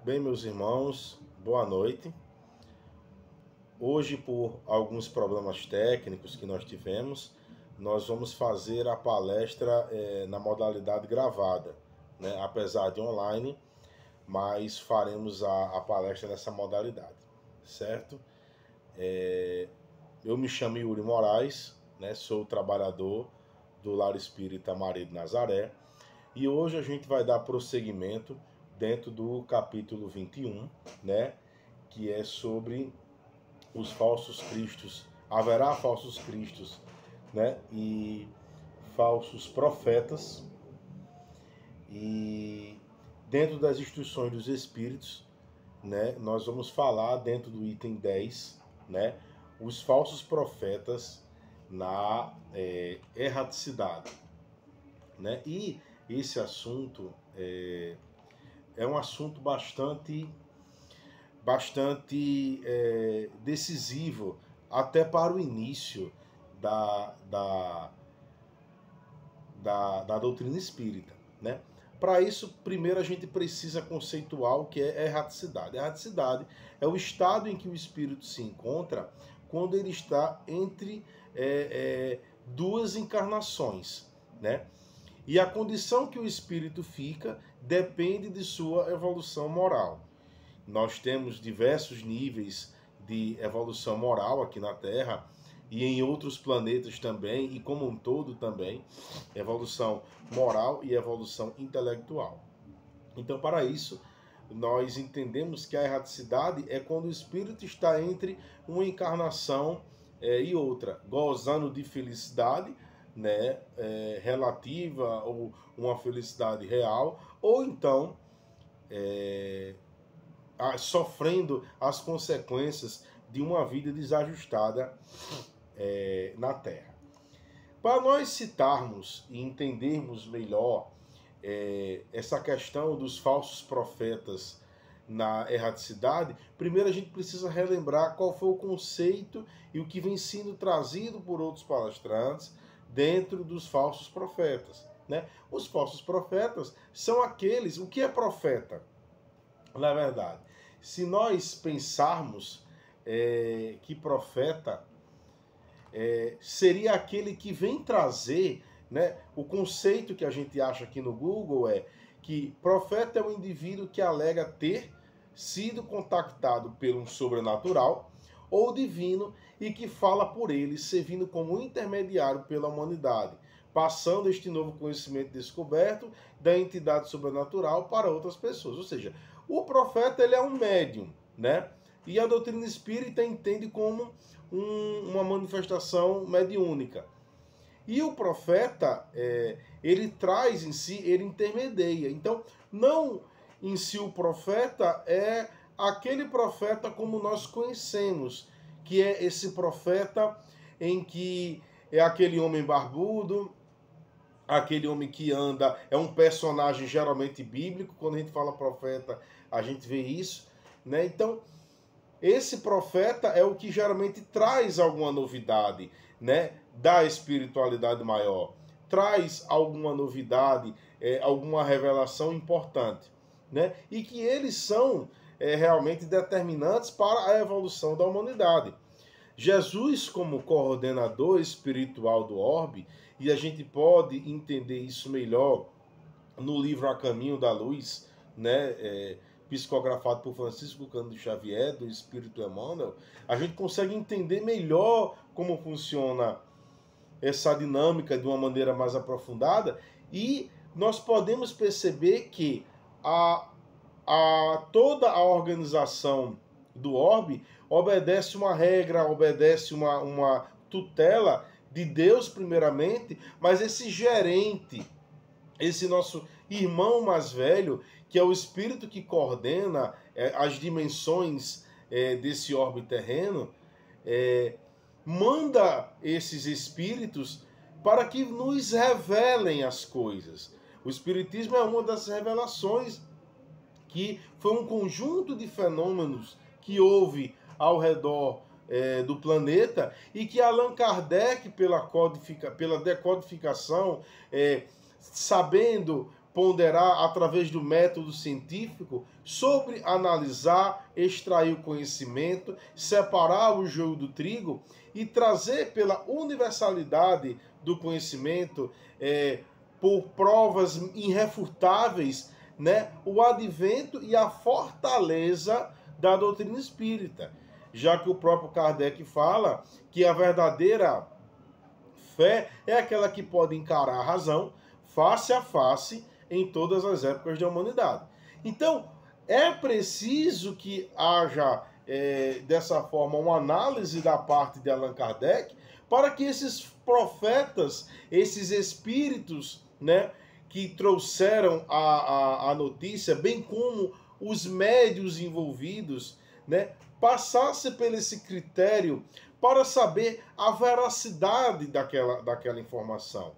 Bem, meus irmãos, boa noite. Hoje, por alguns problemas técnicos que nós tivemos, nós vamos fazer a palestra na modalidade gravada, né? Apesar de online, mas faremos a palestra nessa modalidade, certo? Eu me chamo Yuri Moraes, né? Sou trabalhador do Lar Espírita Maria de Nazaré, e hoje a gente vai dar prosseguimento dentro do capítulo 21, né? Que é sobre os falsos cristos. Haverá falsos cristos, né? E falsos profetas. E dentro das instruções dos espíritos, né, nós vamos falar dentro do item 10, né, os falsos profetas na erraticidade, né? E esse assunto é um assunto bastante decisivo até para o início da doutrina espírita, né? Para isso, primeiro a gente precisa conceituar o que é erraticidade. Erraticidade é o estado em que o espírito se encontra quando ele está entre duas encarnações, né? E a condição que o espírito fica depende de sua evolução moral. Nós temos diversos níveis de evolução moral aqui na Terra e em outros planetas também, e como um todo também, evolução moral e evolução intelectual. Então, para isso, nós entendemos que a erraticidade é quando o espírito está entre uma encarnação e outra, gozando de felicidade, né, relativa ou uma felicidade real, ou então sofrendo as consequências de uma vida desajustada na Terra. Para nós citarmos e entendermos melhor essa questão dos falsos profetas na erraticidade, primeiro a gente precisa relembrar qual foi o conceito e o que vem sendo trazido por outros palestrantes dentro dos falsos profetas, né? Os falsos profetas são aqueles... O que é profeta? Na verdade, se nós pensarmos que profeta seria aquele que vem trazer, né, o conceito que a gente acha aqui no Google é que profeta é o indivíduo que alega ter sido contactado pelo sobrenatural ou divino e que fala por ele, servindo como intermediário pela humanidade, passando este novo conhecimento descoberto da entidade sobrenatural para outras pessoas. Ou seja, o profeta ele é um médium, né? E a doutrina espírita entende como uma manifestação mediúnica. E o profeta, ele traz em si, ele intermedia. Então, não em si o profeta é aquele profeta como nós conhecemos, que é esse profeta em que é aquele homem barbudo, aquele homem que anda, é um personagem geralmente bíblico. Quando a gente fala profeta, a gente vê isso, né? Então, esse profeta é o que geralmente traz alguma novidade, né, da espiritualidade maior, traz alguma novidade, alguma revelação importante, né, e que eles são realmente determinantes para a evolução da humanidade. Jesus, como coordenador espiritual do orbe, e a gente pode entender isso melhor no livro A Caminho da Luz, né, psicografado por Francisco Cândido Xavier, do Espírito Emmanuel, a gente consegue entender melhor como funciona essa dinâmica de uma maneira mais aprofundada, e nós podemos perceber que toda a organização do orbe obedece uma regra, obedece uma tutela de Deus primeiramente, mas esse gerente, esse nosso irmão mais velho, que é o espírito que coordena as dimensões desse orbe terreno, manda esses espíritos para que nos revelem as coisas. O espiritismo é uma das revelações, que foi um conjunto de fenômenos que houve ao redor do planeta e que Allan Kardec, pela decodificação, sabendo ponderar através do método científico sobre analisar, extrair o conhecimento, separar o joio do trigo e trazer pela universalidade do conhecimento, por provas irrefutáveis, né, o advento e a fortaleza da doutrina espírita, já que o próprio Kardec fala que a verdadeira fé é aquela que pode encarar a razão face a face em todas as épocas da humanidade. Então, é preciso que haja, dessa forma, uma análise da parte de Allan Kardec para que esses profetas, esses espíritos, né, que trouxeram a notícia, bem como os médios envolvidos, né, passassem por esse critério para saber a veracidade daquela informação.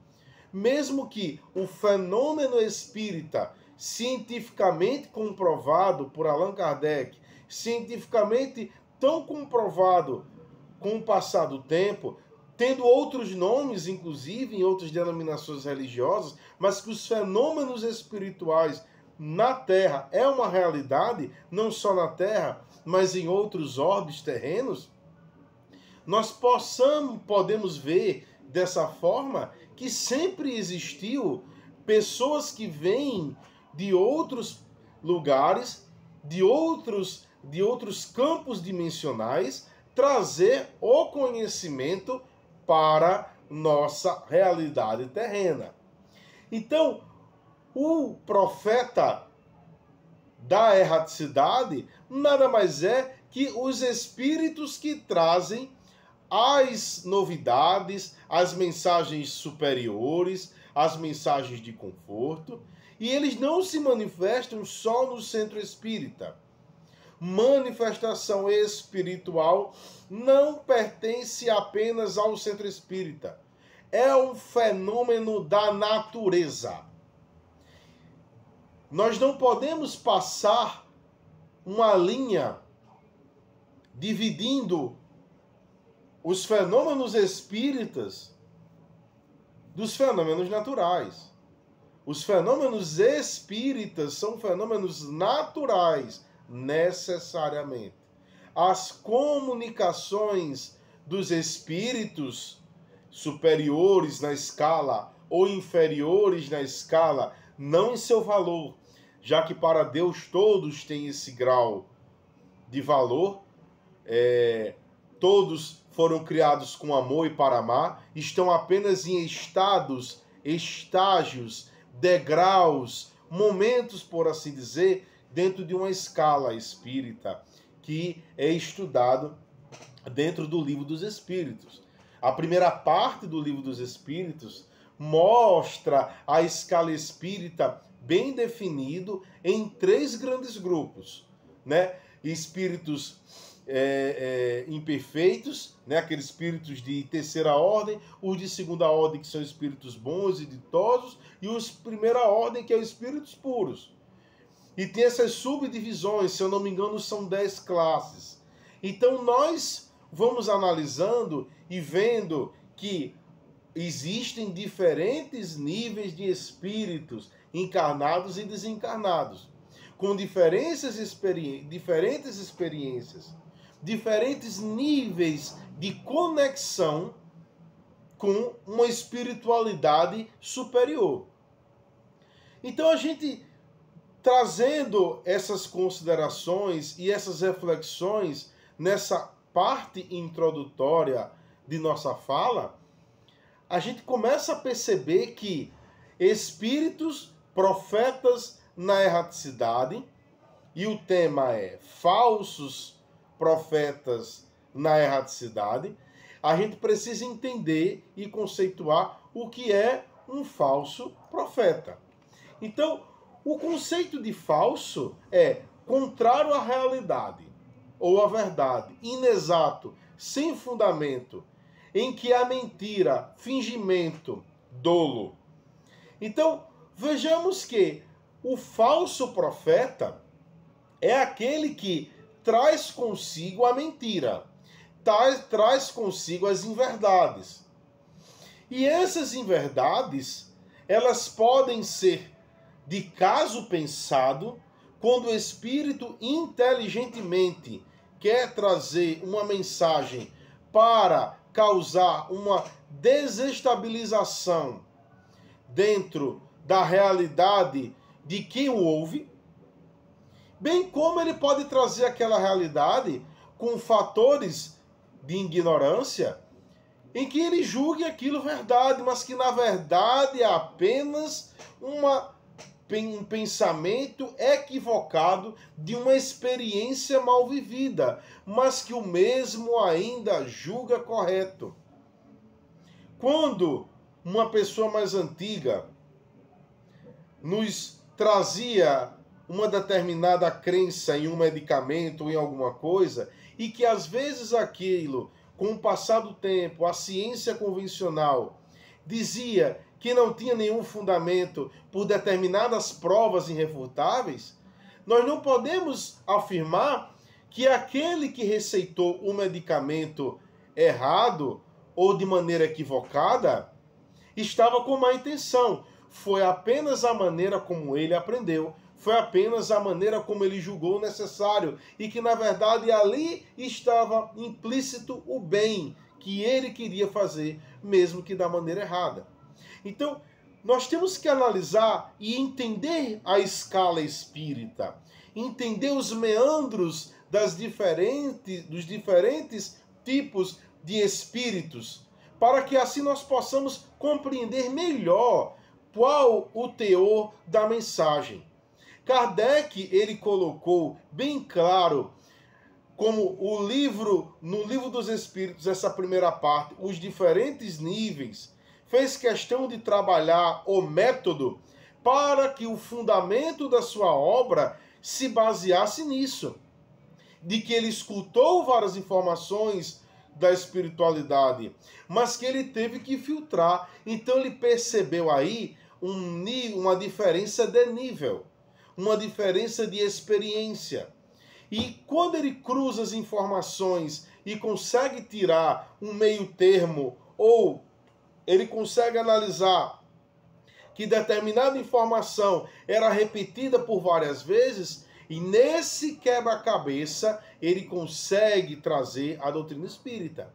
Mesmo que o fenômeno espírita, cientificamente comprovado por Allan Kardec, cientificamente tão comprovado com o passar do tempo, tendo outros nomes, inclusive, em outras denominações religiosas, mas que os fenômenos espirituais na Terra é uma realidade, não só na Terra, mas em outros orbes terrenos, nós podemos ver dessa forma que sempre existiu pessoas que vêm de outros lugares, de outros campos dimensionais, trazer o conhecimento para nossa realidade terrena. Então, o profeta da erraticidade nada mais é que os espíritos que trazem as novidades, as mensagens superiores, as mensagens de conforto, e eles não se manifestam só no centro espírita. Manifestação espiritual não pertence apenas ao centro espírita. É um fenômeno da natureza. Nós não podemos passar uma linha dividindo os fenômenos espíritas dos fenômenos naturais. Os fenômenos espíritas são fenômenos naturais, necessariamente. As comunicações dos espíritos superiores na escala ou inferiores na escala, não em seu valor, já que para Deus todos têm esse grau de valor, todos foram criados com amor e para amar, estão apenas em estágios, degraus, momentos, por assim dizer, dentro de uma escala espírita que é estudado dentro do Livro dos Espíritos. A primeira parte do Livro dos Espíritos mostra a escala espírita bem definido em 3 grandes grupos, né? Espíritos imperfeitos, né? Aqueles espíritos de terceira ordem, os de segunda ordem, que são espíritos bons e ditosos, e os de primeira ordem, que são espíritos puros. E tem essas subdivisões, se eu não me engano, são 10 classes. Então nós vamos analisando e vendo que existem diferentes níveis de espíritos encarnados e desencarnados, com diferentes experiências, diferentes níveis de conexão com uma espiritualidade superior. Então a gente, trazendo essas considerações e essas reflexões nessa parte introdutória de nossa fala, a gente começa a perceber que espíritos, profetas na erraticidade, e o tema é falsos profetas na erraticidade, a gente precisa entender e conceituar o que é um falso profeta. Então, o conceito de falso é contrário à realidade ou à verdade, inexato, sem fundamento, em que há mentira, fingimento, dolo. Então, vejamos que o falso profeta é aquele que traz consigo a mentira, traz consigo as inverdades. E essas inverdades, elas podem ser de caso pensado, quando o espírito inteligentemente quer trazer uma mensagem para causar uma desestabilização dentro da realidade de quem o ouve, bem como ele pode trazer aquela realidade com fatores de ignorância em que ele julgue aquilo verdade, mas que na verdade é apenas um pensamento equivocado de uma experiência mal vivida, mas que o mesmo ainda julga correto. Quando uma pessoa mais antiga nos trazia uma determinada crença em um medicamento ou em alguma coisa, e que às vezes aquilo, com o passar do tempo, a ciência convencional dizia que não tinha nenhum fundamento por determinadas provas irrefutáveis, nós não podemos afirmar que aquele que receitou o medicamento errado ou de maneira equivocada estava com má intenção. Foi apenas a maneira como ele aprendeu, foi apenas a maneira como ele julgou necessário, e que na verdade ali estava implícito o bem que ele queria fazer, mesmo que da maneira errada. Então, nós temos que analisar e entender a escala espírita, entender os meandros dos diferentes tipos de espíritos, para que assim nós possamos compreender melhor qual o teor da mensagem. Kardec, ele colocou bem claro como no livro dos Espíritos, essa primeira parte, os diferentes níveis, fez questão de trabalhar o método para que o fundamento da sua obra se baseasse nisso. De que ele escutou várias informações da espiritualidade, mas que ele teve que filtrar. Então ele percebeu aí uma diferença de nível, uma diferença de experiência. E quando ele cruza as informações e consegue tirar um meio termo, ou ele consegue analisar que determinada informação era repetida por várias vezes, e nesse quebra-cabeça ele consegue trazer a doutrina espírita.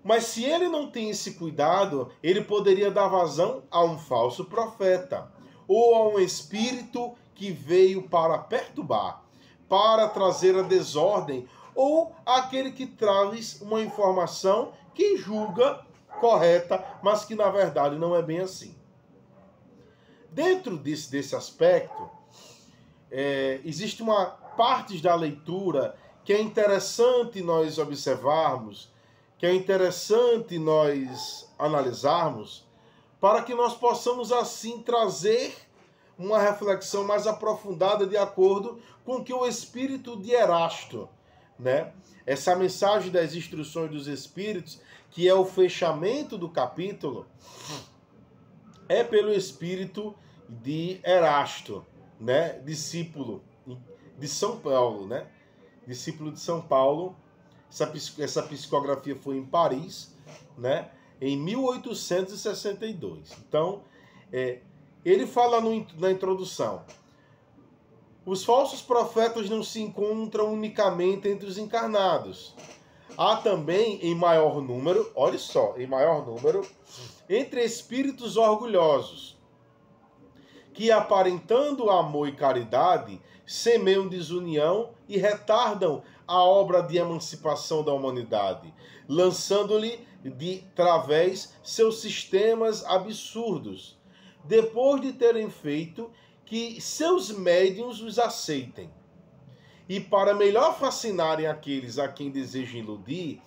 Mas se ele não tem esse cuidado, ele poderia dar vazão a um falso profeta, ou a um espírito que veio para perturbar, para trazer a desordem, ou aquele que traz uma informação que julga correta, mas que na verdade não é bem assim. Dentro desse aspecto, existe uma parte da leitura que é interessante nós observarmos, que é interessante nós analisarmos, para que nós possamos assim trazer uma reflexão mais aprofundada de acordo com o que o Espírito de Erasto, né? Essa mensagem das instruções dos Espíritos, que é o fechamento do capítulo, é pelo Espírito de Erasto, né? Discípulo de São Paulo, né? Discípulo de São Paulo. Essa psicografia foi em Paris, né? Em 1862. Então, ele fala na introdução: os falsos profetas não se encontram unicamente entre os encarnados. Há também, em maior número, olha só, em maior número, entre espíritos orgulhosos, que aparentando amor e caridade, semeiam desunião e retardam a obra de emancipação da humanidade, lançando-lhe de través seus sistemas absurdos, depois de terem feito que seus médiuns os aceitem. E para melhor fascinarem aqueles a quem desejam iludir,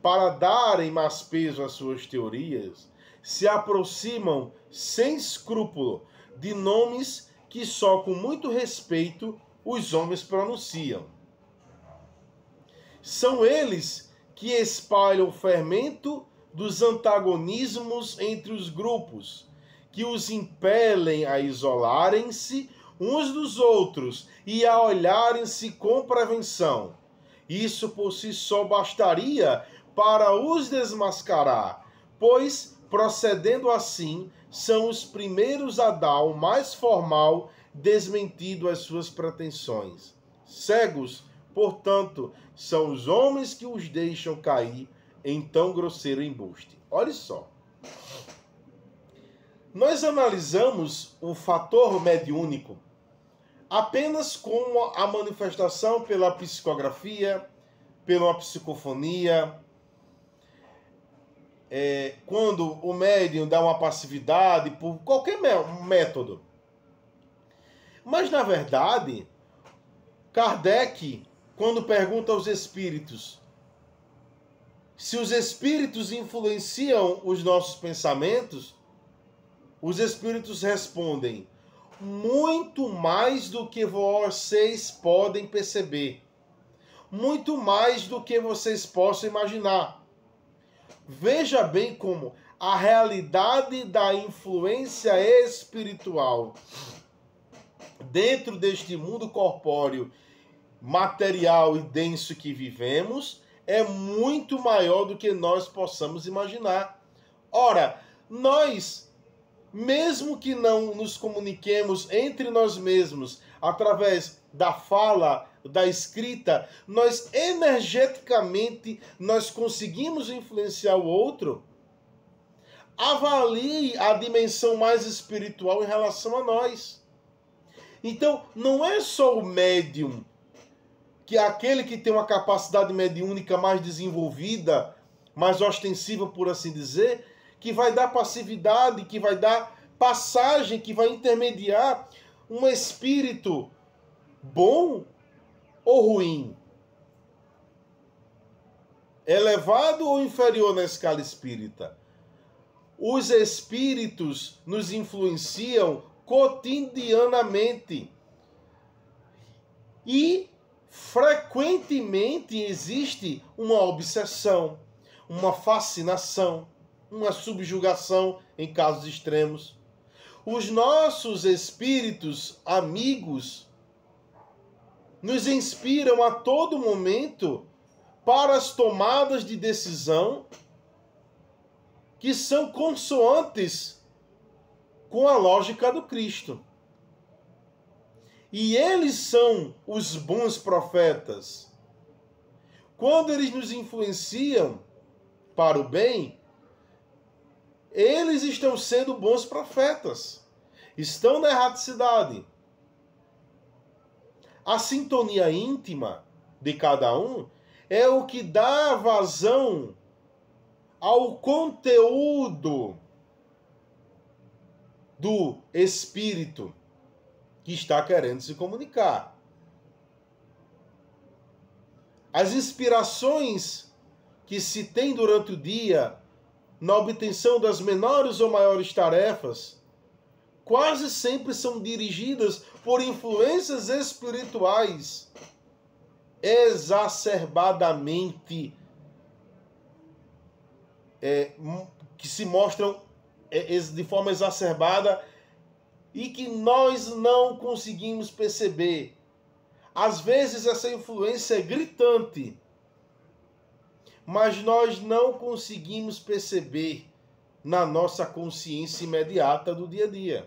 para darem mais peso às suas teorias, se aproximam sem escrúpulo de nomes que só com muito respeito os homens pronunciam. São eles que espalham o fermento dos antagonismos entre os grupos, que os impelem a isolarem-se uns dos outros e a olharem-se com prevenção. Isso por si só bastaria para os desmascarar, pois, procedendo assim, são os primeiros a dar o mais formal desmentido às suas pretensões. Cegos, portanto, são os homens que os deixam cair em tão grosseiro embuste. Olha só. Nós analisamos o fator mediúnico apenas como a manifestação pela psicografia, pela psicofonia, quando o médium dá uma passividade, por qualquer método. Mas, na verdade, Kardec, quando pergunta aos espíritos se os espíritos influenciam os nossos pensamentos, os espíritos respondem: muito mais do que vocês podem perceber, muito mais do que vocês possam imaginar. Veja bem como a realidade da influência espiritual dentro deste mundo corpóreo, material e denso que vivemos é muito maior do que nós possamos imaginar. Ora, nós, mesmo que não nos comuniquemos entre nós mesmos através da fala, da escrita, nós energeticamente nós conseguimos influenciar o outro. Avalie a dimensão mais espiritual em relação a nós. Então, não é só o médium, que é aquele que tem uma capacidade mediúnica mais desenvolvida, mais ostensiva, por assim dizer, que vai dar passividade, que vai dar passagem, que vai intermediar um espírito bom ou ruim, elevado ou inferior na escala espírita. Os espíritos nos influenciam cotidianamente e frequentemente existe uma obsessão, uma fascinação, uma subjugação em casos extremos. Os nossos espíritos amigos nos inspiram a todo momento para as tomadas de decisão que são consoantes com a lógica do Cristo. E eles são os bons profetas. Quando eles nos influenciam para o bem, eles estão sendo bons profetas. Estão na erraticidade. A sintonia íntima de cada um é o que dá vazão ao conteúdo do espírito que está querendo se comunicar. As inspirações que se tem durante o dia na obtenção das menores ou maiores tarefas quase sempre são dirigidas por influências espirituais exacerbadamente que se mostram de forma exacerbada e que nós não conseguimos perceber. Às vezes essa influência é gritante, mas nós não conseguimos perceber na nossa consciência imediata do dia a dia.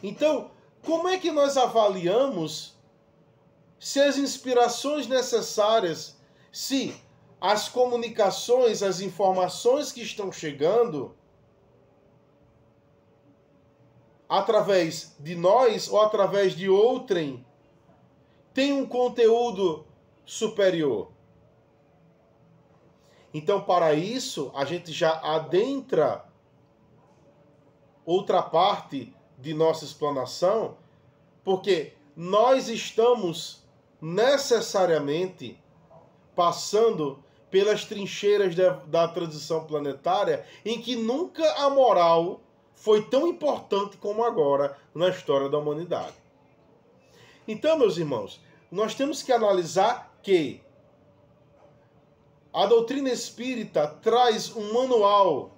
Então, como é que nós avaliamos se as inspirações necessárias, se as comunicações, as informações que estão chegando através de nós ou através de outrem têm um conteúdo superior? Então, para isso, a gente já adentra outra parte de nossa explanação, porque nós estamos necessariamente passando pelas trincheiras da transição planetária, em que nunca a moral foi tão importante como agora na história da humanidade. Então, meus irmãos, nós temos que analisar que a doutrina espírita traz um manual,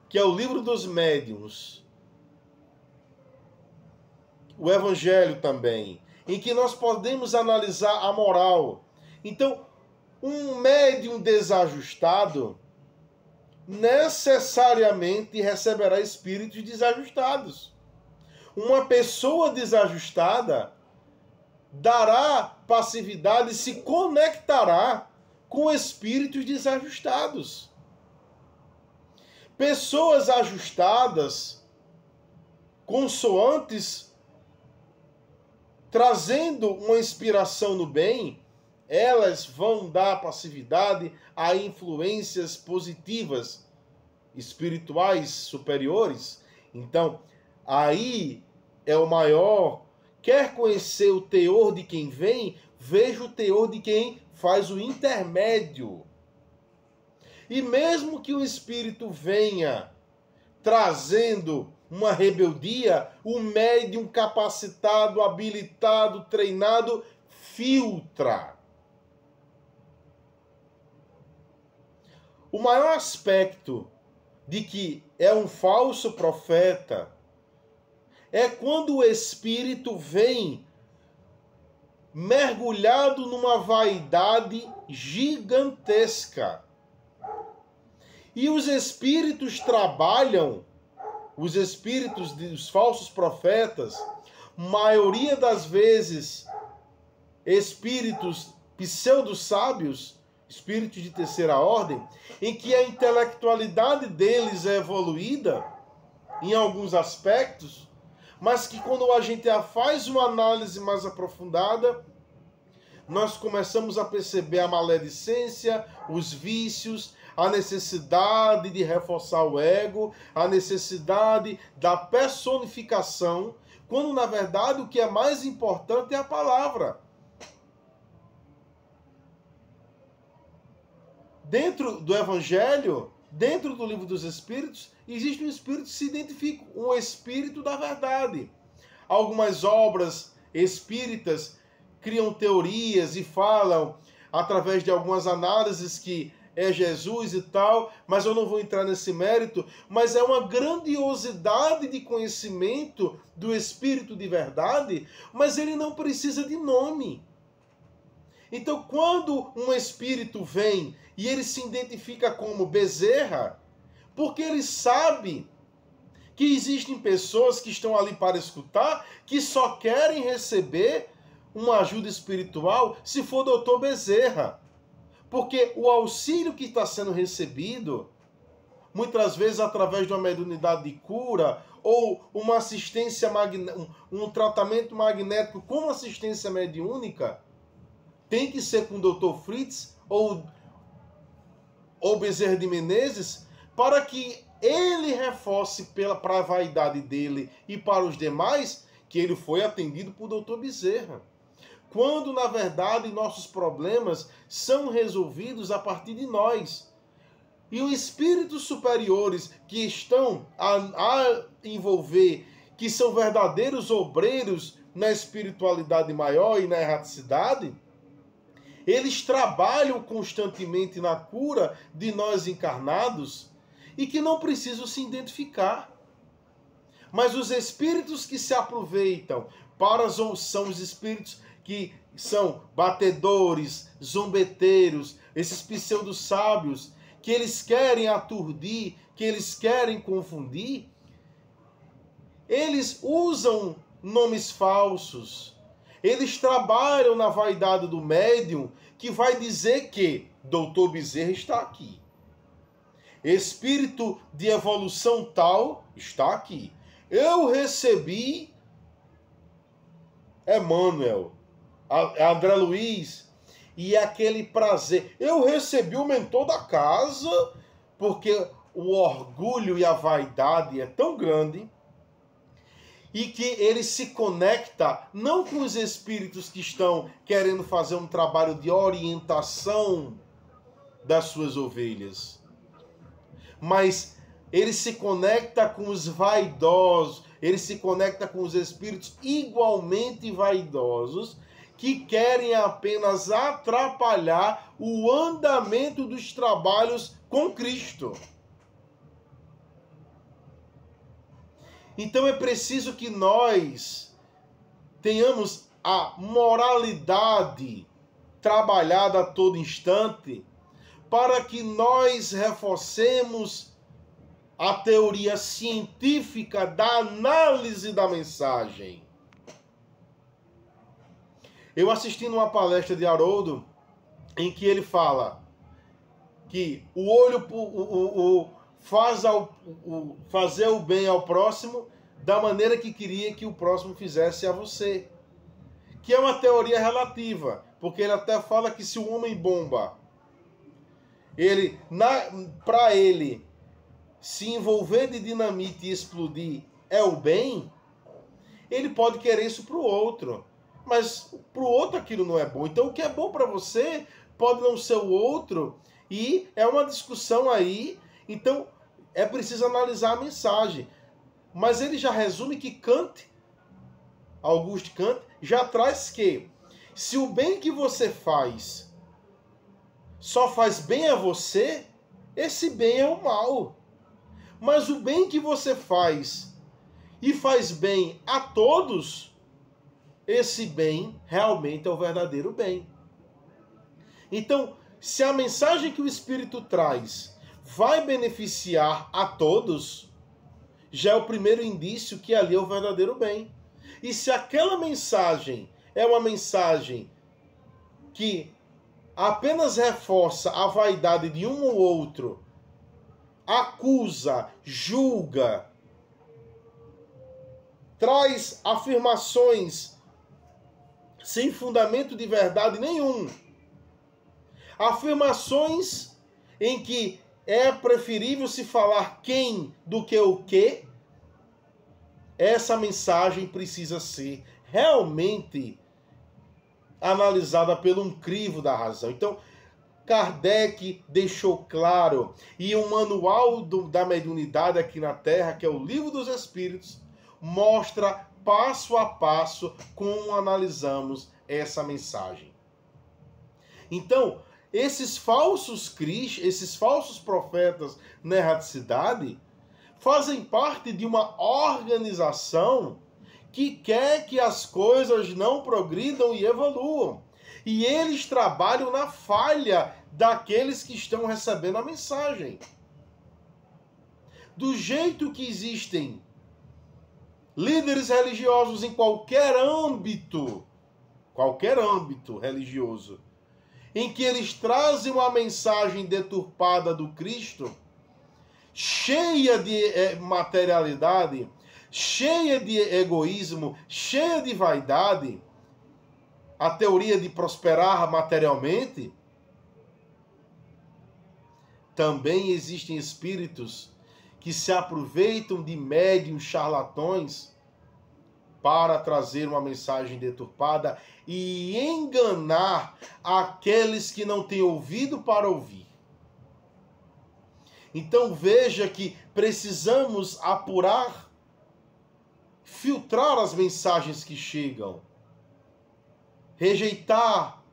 que é o Livro dos Médiuns, o Evangelho também, em que nós podemos analisar a moral. Então, um médium desajustado necessariamente receberá espíritos desajustados. Uma pessoa desajustada dará passividade e se conectará com espíritos desajustados. Pessoas ajustadas, consoantes, trazendo uma inspiração no bem, elas vão dar passividade a influências positivas, espirituais superiores. Então, aí é o maior. Quer conhecer o teor de quem vem? Veja o teor de quem faz o intermédio. E mesmo que o espírito venha trazendo uma rebeldia, o médium capacitado, habilitado, treinado, filtra. O maior aspecto de que é um falso profeta é quando o espírito vem mergulhado numa vaidade gigantesca. E os espíritos trabalham, os espíritos dos falsos profetas, maioria das vezes, espíritos pseudo-sábios, espíritos de terceira ordem, em que a intelectualidade deles é evoluída em alguns aspectos, mas que quando a gente faz uma análise mais aprofundada, nós começamos a perceber a maledicência, os vícios, a necessidade de reforçar o ego, a necessidade da personificação, quando na verdade o que é mais importante é a palavra. Dentro do Evangelho, dentro do Livro dos Espíritos, existe um espírito que se identifica, um espírito da verdade. Algumas obras espíritas criam teorias e falam, através de algumas análises, que é Jesus e tal, mas eu não vou entrar nesse mérito, mas é uma grandiosidade de conhecimento do espírito de verdade, mas ele não precisa de nome. Então, quando um espírito vem e ele se identifica como Bezerra, porque ele sabe que existem pessoas que estão ali para escutar, que só querem receber uma ajuda espiritual se for doutor Bezerra. Porque o auxílio que está sendo recebido, muitas vezes através de uma mediunidade de cura, ou uma assistência, um tratamento magnético com assistência mediúnica, tem que ser com o Dr. Fritz ou Bezerra de Menezes, para que ele reforce para a vaidade dele e para os demais que ele foi atendido por Dr. Bezerra. Quando, na verdade, nossos problemas são resolvidos a partir de nós. E os espíritos superiores que estão a envolver, que são verdadeiros obreiros na espiritualidade maior e na erraticidade, eles trabalham constantemente na cura de nós encarnados e que não precisam se identificar. Mas os espíritos que se aproveitam são os espíritos que são batedores, zombeteiros, esses pseudo-sábios, que eles querem aturdir, que eles querem confundir. Eles usam nomes falsos. Eles trabalham na vaidade do médium, que vai dizer que Dr. Bezerra está aqui. Espírito de evolução tal está aqui. Eu recebi Emmanuel, André Luiz, e aquele prazer. Eu recebi o mentor da casa, porque o orgulho e a vaidade é tão grande, e que ele se conecta não com os espíritos que estão querendo fazer um trabalho de orientação das suas ovelhas, mas ele se conecta com os vaidosos, ele se conecta com os espíritos igualmente vaidosos, que querem apenas atrapalhar o andamento dos trabalhos com Cristo. Então é preciso que nós tenhamos a moralidade trabalhada a todo instante, para que nós reforcemos a teoria científica da análise da mensagem. Eu assisti numa palestra de Haroldo em que ele fala que o olho fazer o bem ao próximo da maneira que queria que o próximo fizesse a você. Que é uma teoria relativa, porque ele até fala que se o homem bomba, para ele se envolver de dinamite e explodir é o bem, ele pode querer isso para o outro. Mas para o outro aquilo não é bom. Então o que é bom para você pode não ser o outro. E é uma discussão aí. Então é preciso analisar a mensagem. Mas ele já resume que Auguste Kant, já traz que se o bem que você faz só faz bem a você, esse bem é o mal. Mas o bem que você faz e faz bem a todos, esse bem realmente é o verdadeiro bem. Então, se a mensagem que o Espírito traz vai beneficiar a todos, já é o primeiro indício que ali é o verdadeiro bem. E se aquela mensagem é uma mensagem que apenas reforça a vaidade de um ou outro, acusa, julga, traz afirmações sem fundamento de verdade nenhum, afirmações em que é preferível se falar quem do que o quê, essa mensagem precisa ser realmente analisada pelo um crivo da razão. Então, Kardec deixou claro, e o manual da mediunidade aqui na Terra, que é o Livro dos Espíritos, mostra passo a passo como analisamos essa mensagem. Então, esses falsos profetas na erraticidade fazem parte de uma organização que quer que as coisas não progridam e evoluam. E eles trabalham na falha daqueles que estão recebendo a mensagem. Do jeito que existem líderes religiosos em qualquer âmbito religioso, em que eles trazem uma mensagem deturpada do Cristo, cheia de materialidade, cheia de egoísmo, cheia de vaidade, a teoria de prosperar materialmente, também existem espíritos que se aproveitam de médiuns charlatões para trazer uma mensagem deturpada e enganar aqueles que não têm ouvido para ouvir. Então veja que precisamos apurar, filtrar as mensagens que chegam. Rejeitar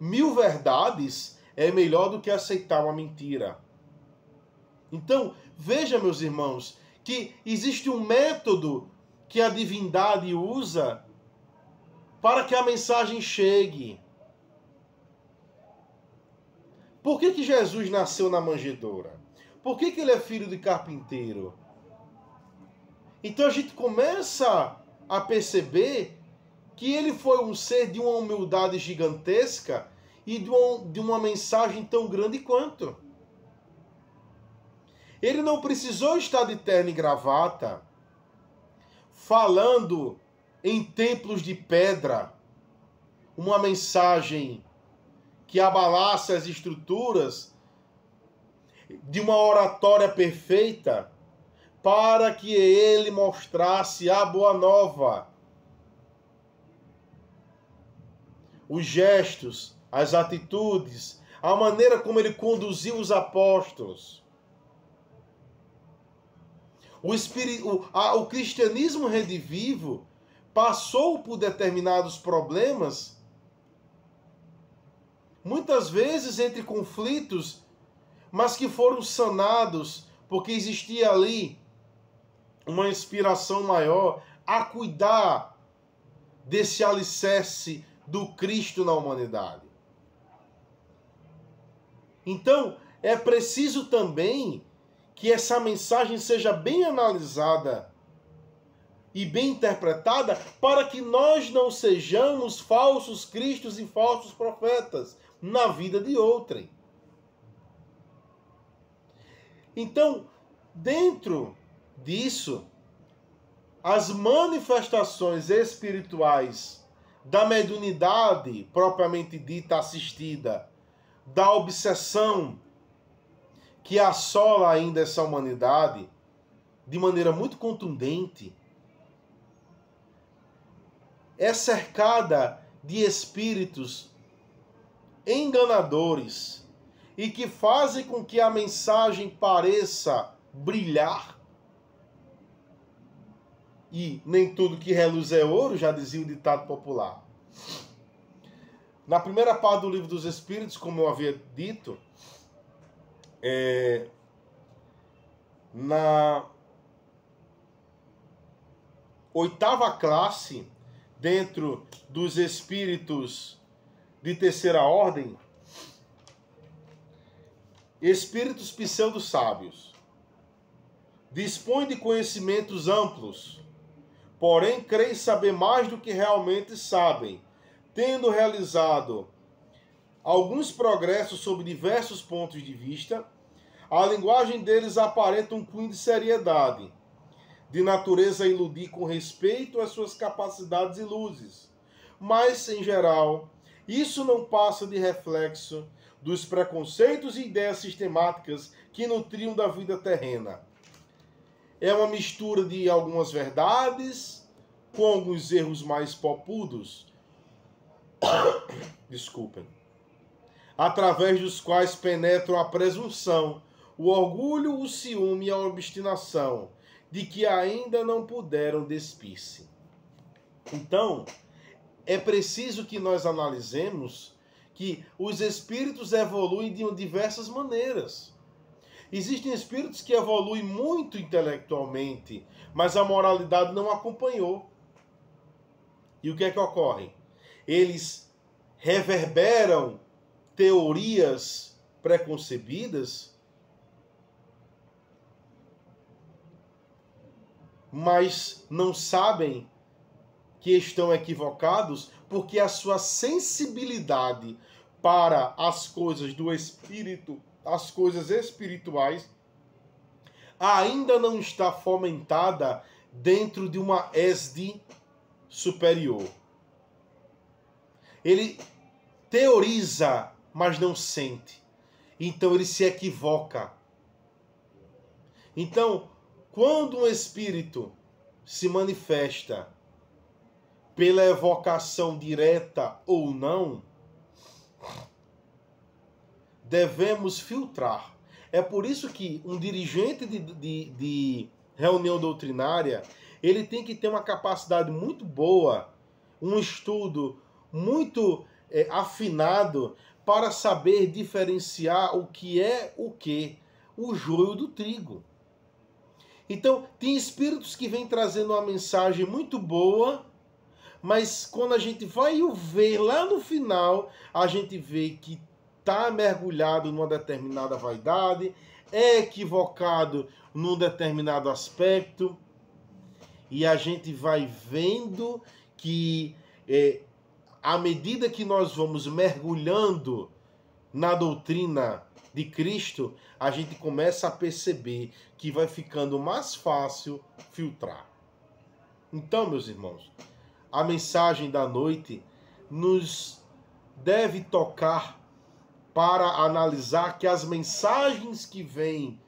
1000 verdades é melhor do que aceitar uma mentira. Então, veja, meus irmãos, que existe um método que a divindade usa para que a mensagem chegue. Por que Jesus nasceu na manjedoura? Por que ele é filho de carpinteiro? Então a gente começa a perceber que ele foi um ser de uma humildade gigantesca e de uma mensagem tão grande quanto. Ele não precisou estar de terno e gravata, falando em templos de pedra, uma mensagem que abalasse as estruturas de uma oratória perfeita, para que ele mostrasse a boa nova. Os gestos, as atitudes, a maneira como ele conduziu os apóstolos. O cristianismo redivivo passou por determinados problemas, muitas vezes entre conflitos, mas que foram sanados porque existia ali uma inspiração maior a cuidar desse alicerce do Cristo na humanidade. Então, é preciso também que essa mensagem seja bem analisada e bem interpretada para que nós não sejamos falsos cristos e falsos profetas na vida de outrem. Então, dentro disso, as manifestações espirituais da mediunidade propriamente dita assistida, da obsessão que assola ainda essa humanidade de maneira muito contundente, é cercada de espíritos enganadores e que fazem com que a mensagem pareça brilhar. E nem tudo que reluz é ouro, já dizia o ditado popular. Na primeira parte do Livro dos Espíritos, como eu havia dito, na 8ª classe, dentro dos espíritos de terceira ordem, espíritos pseudo-sábios, dispõem de conhecimentos amplos, porém creem saber mais do que realmente sabem, tendo realizado alguns progressos sob diversos pontos de vista. A linguagem deles aparenta um cunho de seriedade, de natureza a iludir com respeito às suas capacidades e luzes. Mas, em geral, isso não passa de reflexo dos preconceitos e ideias sistemáticas que nutriam da vida terrena. É uma mistura de algumas verdades com alguns erros mais popudos, desculpem, através dos quais penetram a presunção, o orgulho, o ciúme e a obstinação, de que ainda não puderam despir-se. Então, é preciso que nós analisemos que os espíritos evoluem de diversas maneiras. Existem espíritos que evoluem muito intelectualmente, mas a moralidade não acompanhou. E o que é que ocorre? Eles reverberam teorias preconcebidas, mas não sabem que estão equivocados, porque a sua sensibilidade para as coisas do espírito, as coisas espirituais, ainda não está fomentada dentro de uma ESD superior. Ele teoriza, mas não sente. Então ele se equivoca. Então, quando um espírito se manifesta pela evocação direta ou não, devemos filtrar. É por isso que um dirigente de reunião doutrinária, ele tem que ter uma capacidade muito boa, um estudo muito afinado para saber diferenciar o que é o quê, o joio do trigo. Então, tem espíritos que vêm trazendo uma mensagem muito boa, mas quando a gente vai ver lá no final, a gente vê que está mergulhado numa determinada vaidade, é equivocado num determinado aspecto, e a gente vai vendo que à medida que nós vamos mergulhando na doutrina de Cristo, a gente começa a perceber que vai ficando mais fácil filtrar. Então, meus irmãos, a mensagem da noite nos deve tocar para analisar que as mensagens que vêm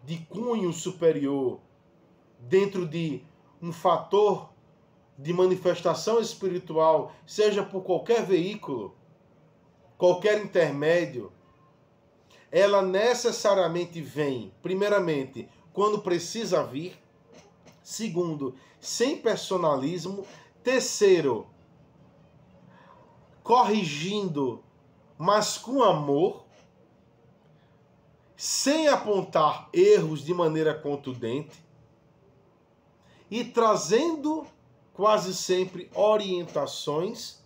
de cunho superior dentro de um fator de manifestação espiritual, seja por qualquer veículo, qualquer intermédio, ela necessariamente vem, primeiramente, quando precisa vir, segundo, sem personalismo, terceiro, corrigindo, mas com amor, sem apontar erros de maneira contundente e trazendo quase sempre orientações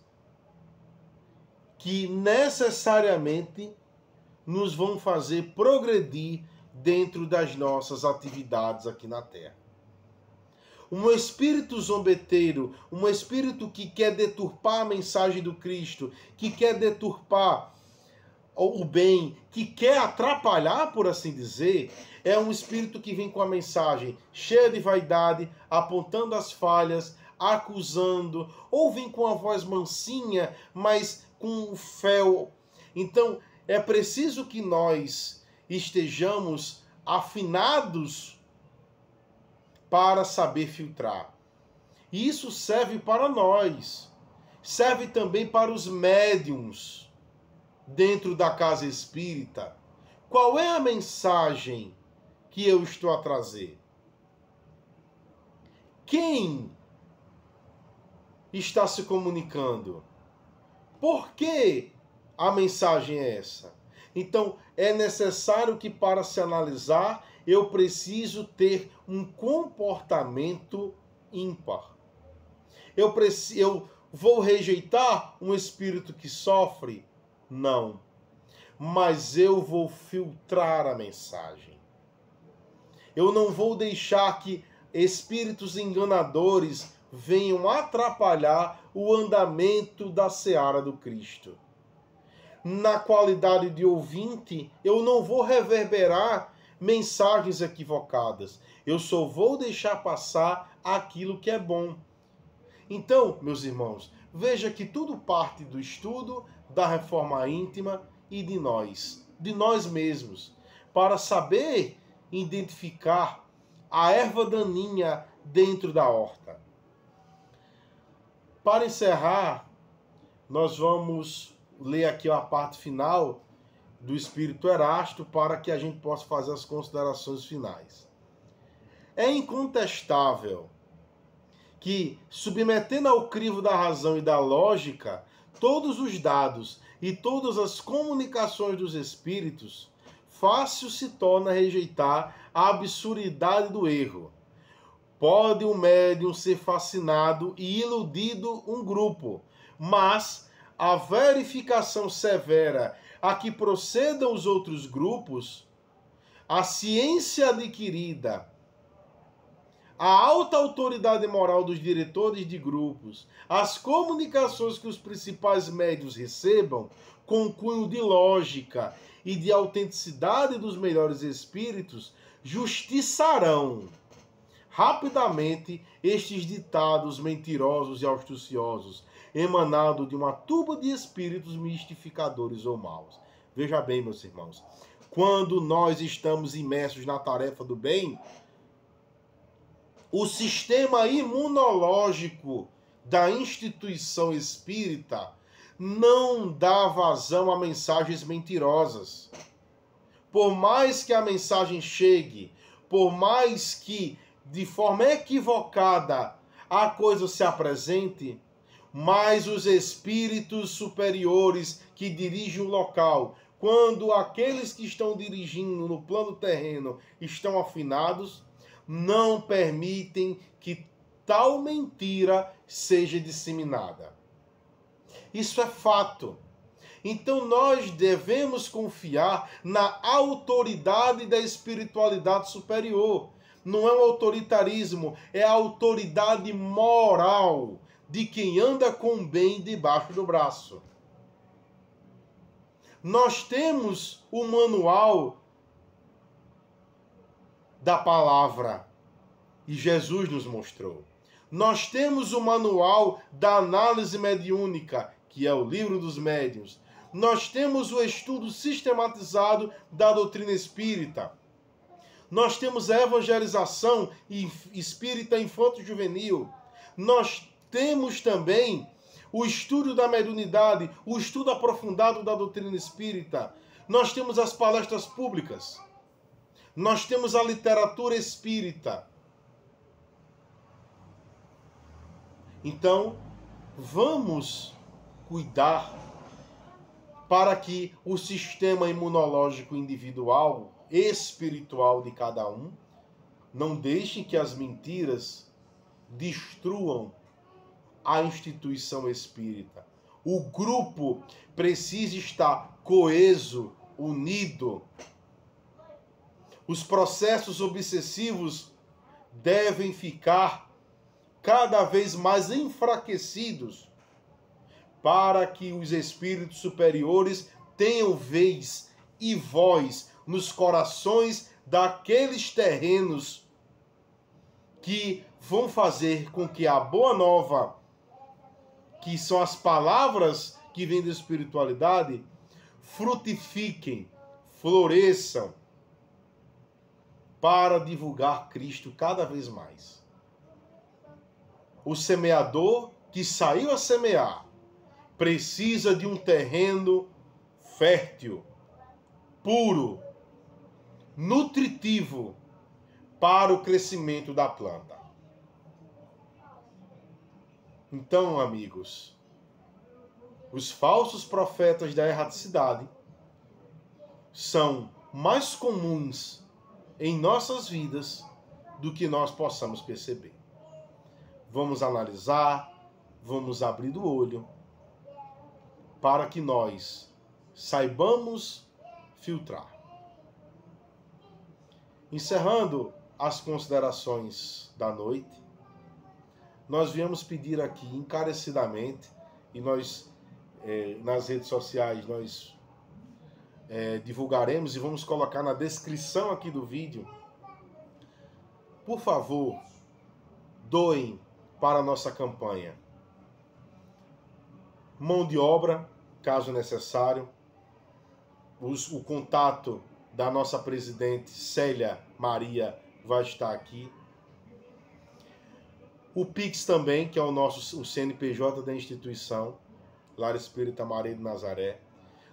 que necessariamente nos vão fazer progredir dentro das nossas atividades aqui na Terra. Um espírito zombeteiro, um espírito que quer deturpar a mensagem do Cristo, que quer deturpar o bem, que quer atrapalhar, por assim dizer, é um espírito que vem com a mensagem cheia de vaidade, apontando as falhas, acusando, ou vem com a voz mansinha, mas com fel. Então, é preciso que nós estejamos afinados para saber filtrar. E isso serve para nós. Serve também para os médiuns dentro da casa espírita. Qual é a mensagem que eu estou a trazer? Quem está se comunicando? Por que a mensagem é essa? Então, é necessário que, para se analisar, eu preciso ter um comportamento ímpar. Eu vou rejeitar um espírito que sofre? Não. Mas eu vou filtrar a mensagem. Eu não vou deixar que espíritos enganadores venham atrapalhar o andamento da seara do Cristo. Na qualidade de ouvinte, eu não vou reverberar mensagens equivocadas. Eu só vou deixar passar aquilo que é bom. Então, meus irmãos, veja que tudo parte do estudo, da reforma íntima e de nós mesmos, para saber identificar a erva daninha dentro da horta. Para encerrar, nós vamos ler aqui a parte final do Espírito Erasto para que a gente possa fazer as considerações finais. É incontestável que, submetendo ao crivo da razão e da lógica, todos os dados e todas as comunicações dos espíritos, fácil se torna rejeitar a absurdidade do erro. Pode o médium ser fascinado e iludido um grupo, mas a verificação severa a que procedam os outros grupos, a ciência adquirida, a alta autoridade moral dos diretores de grupos, as comunicações que os principais médiuns recebam, com cunho de lógica e de autenticidade dos melhores espíritos, justiçarão rapidamente estes ditados mentirosos e astuciosos, emanado de uma turba de espíritos mistificadores ou maus. Veja bem, meus irmãos, quando nós estamos imersos na tarefa do bem, o sistema imunológico da instituição espírita não dá vazão a mensagens mentirosas. Por mais que a mensagem chegue, por mais que de forma equivocada a coisa se apresente, mas os espíritos superiores que dirigem o local, quando aqueles que estão dirigindo no plano terreno estão afinados, não permitem que tal mentira seja disseminada. Isso é fato. Então nós devemos confiar na autoridade da espiritualidade superior. Não é um autoritarismo, é a autoridade moral de quem anda com o bem debaixo do braço. Nós temos o manual da palavra e Jesus nos mostrou. Nós temos o manual da análise mediúnica, que é o livro dos médiuns. Nós temos o estudo sistematizado da doutrina espírita. Nós temos a evangelização espírita infanto-juvenil. Nós temos também o estudo da mediunidade, o estudo aprofundado da doutrina espírita. Nós temos as palestras públicas. Nós temos a literatura espírita. Então, vamos cuidar para que o sistema imunológico individual, espiritual de cada um, não deixe que as mentiras destruam a instituição espírita. O grupo precisa estar coeso unido. Os processos obsessivos devem ficar cada vez mais enfraquecidos para que os espíritos superiores tenham vez e voz nos corações daqueles terrenos que vão fazer com que a boa nova, que são as palavras que vêm da espiritualidade, frutifiquem, floresçam, para divulgar Cristo cada vez mais. O semeador que saiu a semear precisa de um terreno fértil, puro, nutritivo para o crescimento da planta. Então, amigos, os falsos profetas da erraticidade são mais comuns em nossas vidas do que nós possamos perceber. Vamos analisar, vamos abrir o olho para que nós saibamos filtrar. Encerrando as considerações da noite, nós viemos pedir aqui encarecidamente, e nós nas redes sociais nós divulgaremos e vamos colocar na descrição aqui do vídeo. Por favor, doem para a nossa campanha. Mão de obra, caso necessário. O contato da nossa presidente Célia Maria vai estar aqui. O Pix também, que é o CNPJ da instituição, Lar Espírita Maria de Nazaré.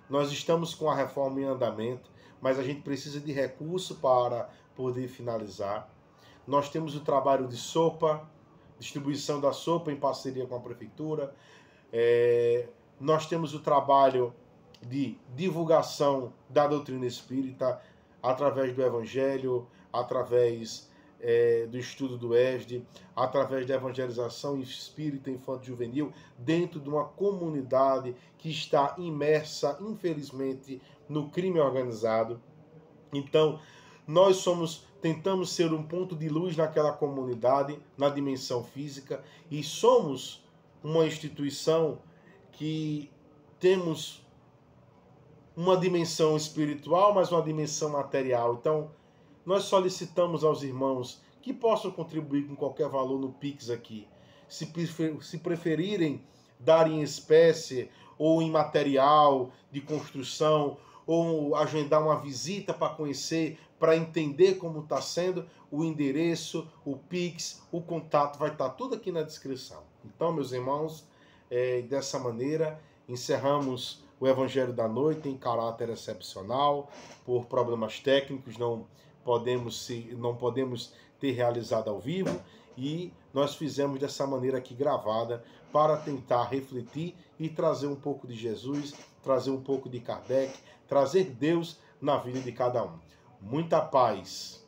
Nós estamos com a reforma em andamento, mas a gente precisa de recurso para poder finalizar. Nós temos o trabalho de sopa, distribuição da sopa em parceria com a prefeitura. Nós temos o trabalho de divulgação da doutrina espírita através do Evangelho, através do estudo do ESD, através da evangelização espírita infanto-juvenil dentro de uma comunidade que está imersa, infelizmente, no crime organizado. Então, nós tentamos ser um ponto de luz naquela comunidade, na dimensão física, e somos uma instituição que temos uma dimensão espiritual, mas uma dimensão material. Então, nós solicitamos aos irmãos que possam contribuir com qualquer valor no Pix aqui. Se preferirem dar em espécie ou em material de construção, ou agendar uma visita para conhecer, para entender como está sendo, o endereço, o Pix, o contato, vai estar tudo aqui na descrição. Então, meus irmãos, dessa maneira, encerramos o Evangelho da Noite em caráter excepcional. Por problemas técnicos, não podemos ter realizado ao vivo, e nós fizemos dessa maneira aqui gravada para tentar refletir e trazer um pouco de Jesus, trazer um pouco de Kardec, trazer Deus na vida de cada um. Muita paz.